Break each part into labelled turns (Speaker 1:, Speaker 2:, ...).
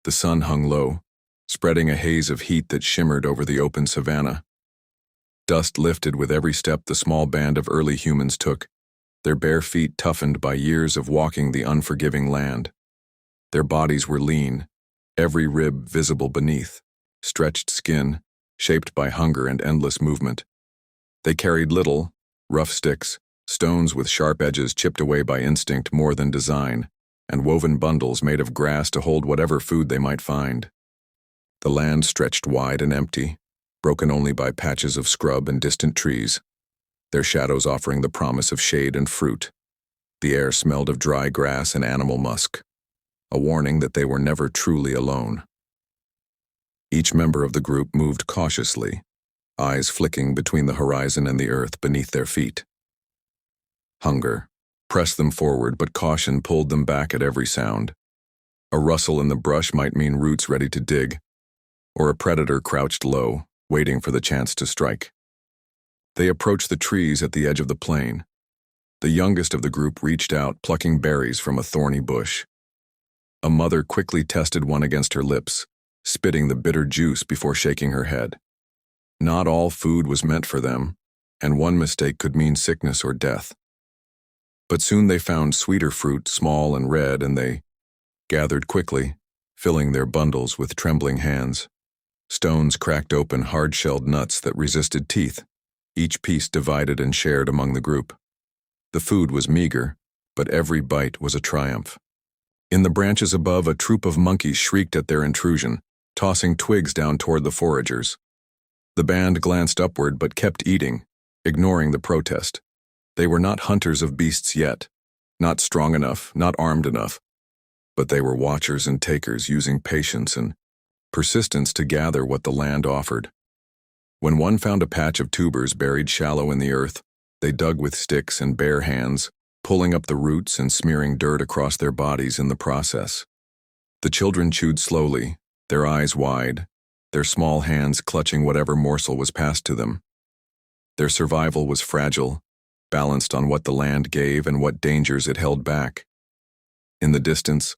Speaker 1: The sun hung low, spreading a haze of heat that shimmered over the open savanna. Dust lifted with every step the small band of early humans took, their bare feet toughened by years of walking the unforgiving land. Their bodies were lean, every rib visible beneath, stretched skin, shaped by hunger and endless movement. They carried little, rough sticks, stones with sharp edges chipped away by instinct more than design, and woven bundles made of grass to hold whatever food they might find. The land stretched wide and empty, broken only by patches of scrub and distant trees, their shadows offering the promise of shade and fruit. The air smelled of dry grass and animal musk, a warning that they were never truly alone. Each member of the group moved cautiously, eyes flicking between the horizon and the earth beneath their feet. Hunger pressed them forward, but caution pulled them back at every sound. A rustle in the brush might mean roots ready to dig, or a predator crouched low, waiting for the chance to strike. They approached the trees at the edge of the plain. The youngest of the group reached out, plucking berries from a thorny bush. A mother quickly tested one against her lips, spitting the bitter juice before shaking her head. Not all food was meant for them, and one mistake could mean sickness or death. But soon they found sweeter fruit, small and red, and they gathered quickly, filling their bundles with trembling hands. Stones cracked open hard-shelled nuts that resisted teeth, each piece divided and shared among the group. The food was meager, but every bite was a triumph. In the branches above, a troop of monkeys shrieked at their intrusion, tossing twigs down toward the foragers. The band glanced upward but kept eating, ignoring the protest. They were not hunters of beasts yet, not strong enough, not armed enough, but they were watchers and takers using patience and persistence to gather what the land offered. When one found a patch of tubers buried shallow in the earth, they dug with sticks and bare hands, pulling up the roots and smearing dirt across their bodies in the process. The children chewed slowly, their eyes wide, their small hands clutching whatever morsel was passed to them. Their survival was fragile, balanced on what the land gave and what dangers it held back. In the distance,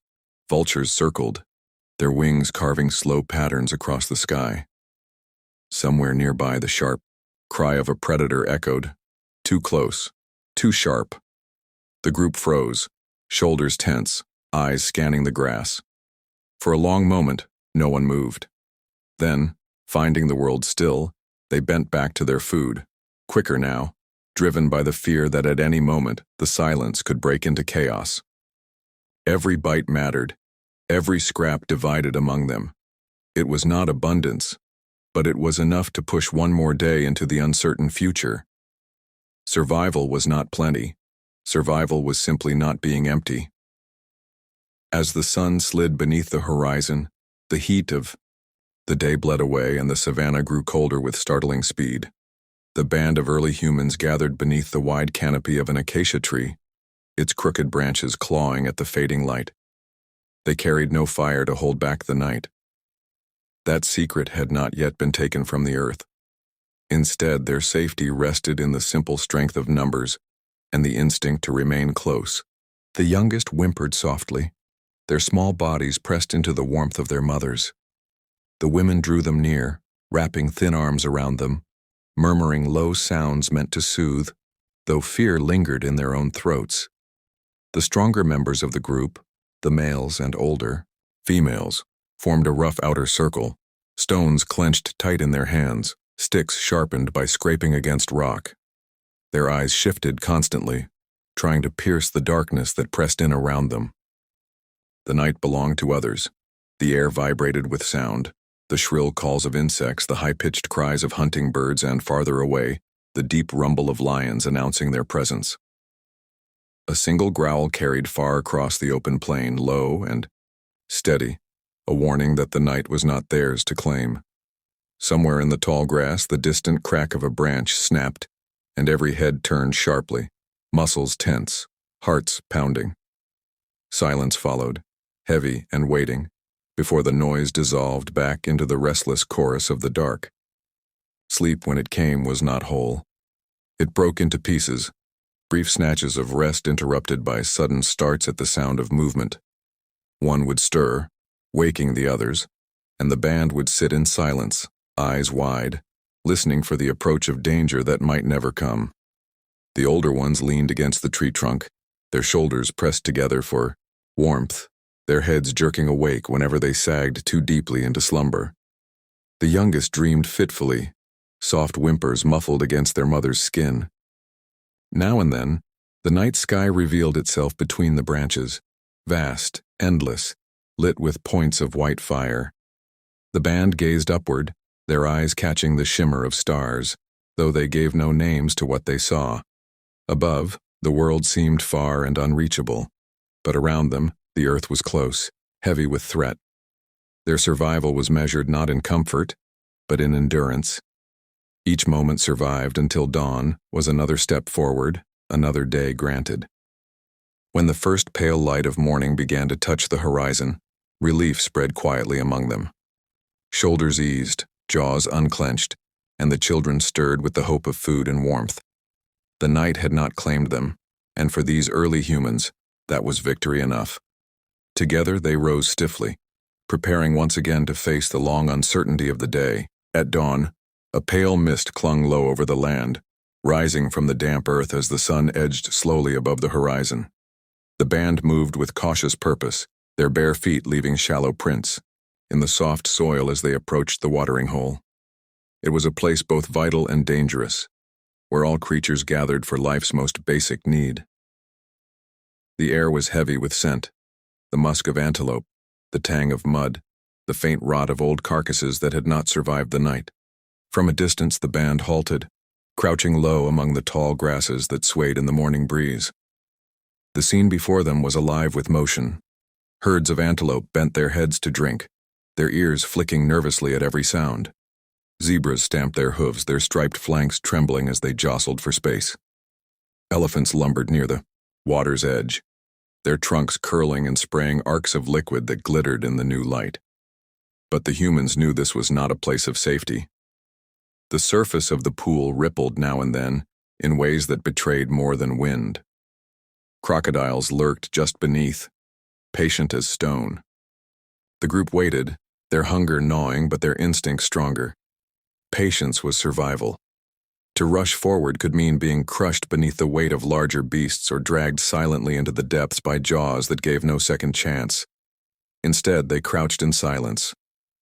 Speaker 1: vultures circled, their wings carving slow patterns across the sky. Somewhere nearby, the sharp cry of a predator echoed, too close, too sharp. The group froze, shoulders tense, eyes scanning the grass. For a long moment, no one moved. Then, finding the world still, they bent back to their food, quicker now, driven by the fear that at any moment the silence could break into chaos. Every bite mattered, every scrap divided among them. It was not abundance, but it was enough to push one more day into the uncertain future. Survival was not plenty. Survival was simply not being empty. As the sun slid beneath the horizon, the heat of the day bled away and the savanna grew colder with startling speed. The band of early humans gathered beneath the wide canopy of an acacia tree, its crooked branches clawing at the fading light. They carried no fire to hold back the night. That secret had not yet been taken from the earth. Instead, their safety rested in the simple strength of numbers and the instinct to remain close. The youngest whimpered softly, their small bodies pressed into the warmth of their mothers. The women drew them near, wrapping thin arms around them, murmuring low sounds meant to soothe, though fear lingered in their own throats. The stronger members of the group, the males and older, females, formed a rough outer circle, stones clenched tight in their hands, sticks sharpened by scraping against rock. Their eyes shifted constantly, trying to pierce the darkness that pressed in around them. The night belonged to others. The air vibrated with sound, the shrill calls of insects, the high-pitched cries of hunting birds, and farther away, the deep rumble of lions announcing their presence. A single growl carried far across the open plain, low and steady, a warning that the night was not theirs to claim. Somewhere in the tall grass, the distant crack of a branch snapped, and every head turned sharply, muscles tense, hearts pounding. Silence followed, heavy and waiting, before the noise dissolved back into the restless chorus of the dark. Sleep, when it came, was not whole. It broke into pieces, brief snatches of rest interrupted by sudden starts at the sound of movement. One would stir, waking the others, and the band would sit in silence, eyes wide, listening for the approach of danger that might never come. The older ones leaned against the tree trunk, their shoulders pressed together for warmth, their heads jerking awake whenever they sagged too deeply into slumber. The youngest dreamed fitfully, soft whimpers muffled against their mother's skin. Now and then, the night sky revealed itself between the branches, vast, endless, lit with points of white fire. The band gazed upward, their eyes catching the shimmer of stars, though they gave no names to what they saw. Above, the world seemed far and unreachable, but around them, the earth was close, heavy with threat. Their survival was measured not in comfort, but in endurance. Each moment survived until dawn was another step forward, another day granted. When the first pale light of morning began to touch the horizon, relief spread quietly among them. Shoulders eased, jaws unclenched, and the children stirred with the hope of food and warmth. The night had not claimed them, and for these early humans, that was victory enough. Together they rose stiffly, preparing once again to face the long uncertainty of the day. At dawn, a pale mist clung low over the land, rising from the damp earth as the sun edged slowly above the horizon. The band moved with cautious purpose, their bare feet leaving shallow prints in the soft soil as they approached the watering hole. It was a place both vital and dangerous, where all creatures gathered for life's most basic need. The air was heavy with scent, the musk of antelope, the tang of mud, the faint rot of old carcasses that had not survived the night. From a distance the band halted, crouching low among the tall grasses that swayed in the morning breeze. The scene before them was alive with motion. Herds of antelope bent their heads to drink, their ears flicking nervously at every sound. Zebras stamped their hooves, their striped flanks trembling as they jostled for space. Elephants lumbered near the water's edge, their trunks curling and spraying arcs of liquid that glittered in the new light. But the humans knew this was not a place of safety. The surface of the pool rippled now and then in ways that betrayed more than wind. Crocodiles lurked just beneath, patient as stone. The group waited, their hunger gnawing but their instinct stronger. Patience was survival. To rush forward could mean being crushed beneath the weight of larger beasts or dragged silently into the depths by jaws that gave no second chance. Instead, they crouched in silence,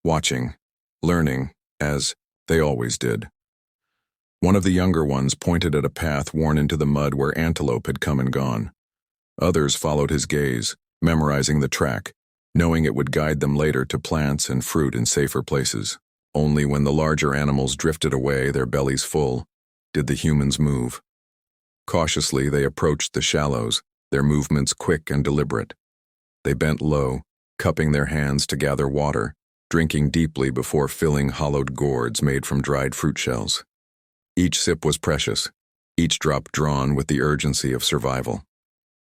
Speaker 1: watching, learning, as they always did. One of the younger ones pointed at a path worn into the mud where antelope had come and gone. Others followed his gaze, memorizing the track, knowing it would guide them later to plants and fruit in safer places. Only when the larger animals drifted away, their bellies full, did the humans move. Cautiously, they approached the shallows, their movements quick and deliberate. They bent low, cupping their hands to gather water, drinking deeply before filling hollowed gourds made from dried fruit shells. Each sip was precious, each drop drawn with the urgency of survival.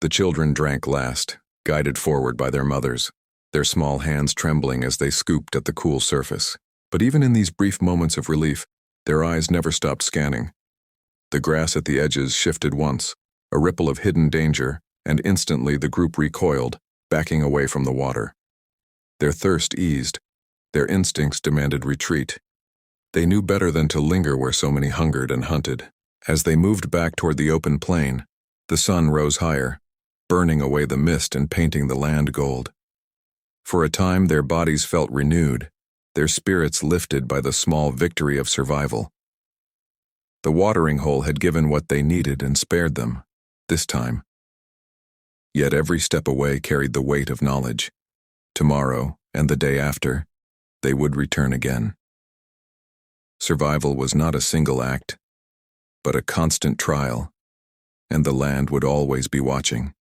Speaker 1: The children drank last, guided forward by their mothers, their small hands trembling as they scooped at the cool surface. But even in these brief moments of relief, their eyes never stopped scanning. The grass at the edges shifted once, a ripple of hidden danger, and instantly the group recoiled, backing away from the water. Their thirst eased, their instincts demanded retreat. They knew better than to linger where so many hungered and hunted. As they moved back toward the open plain, the sun rose higher, burning away the mist and painting the land gold. For a time their bodies felt renewed, their spirits lifted by the small victory of survival. The watering hole had given what they needed and spared them, this time. Yet every step away carried the weight of knowledge. Tomorrow, and the day after, they would return again. Survival was not a single act, but a constant trial, and the land would always be watching.